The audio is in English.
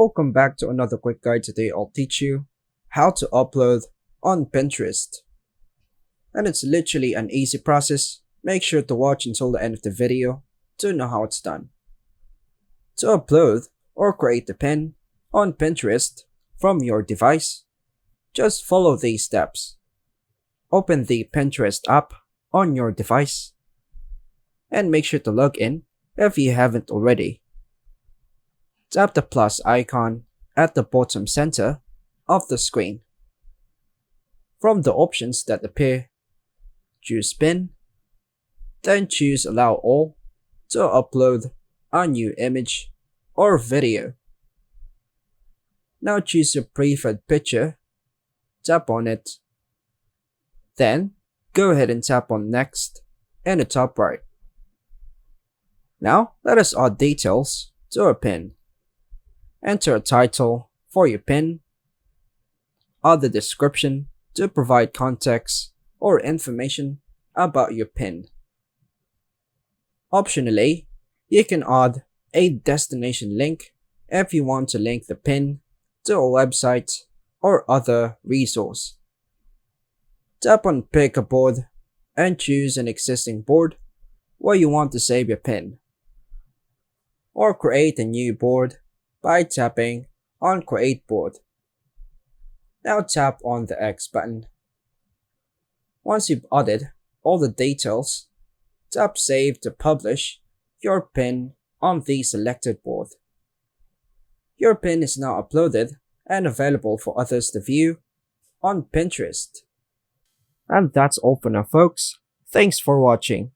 Welcome back to another quick guide. Today I'll teach you how to upload on Pinterest. And it's literally an easy process. Make sure to watch until the end of the video to know how it's done. To upload or create a pin on Pinterest from your device, just follow these steps. Open the Pinterest app on your device and make sure to log in if you haven't already. Tap the plus icon at the bottom center of the screen. From the options that appear, choose Pin, then choose Allow All to upload a new image or video. Now choose your preferred picture, tap on it, then go ahead and tap on Next in the top right. Now let us add details to our pin. Enter a title for your pin, add the description to provide context or information about your pin. Optionally, you can add a destination link if you want to link the pin to a website or other resource. Tap on Pick a Board and choose an existing board where you want to save your pin, or create a new board by tapping on Create Board. Now tap on the X button. Once you've added all the details, tap Save to publish your pin on the selected board. Your pin is now uploaded and available for others to view on Pinterest. And that's all for now, folks. Thanks for watching.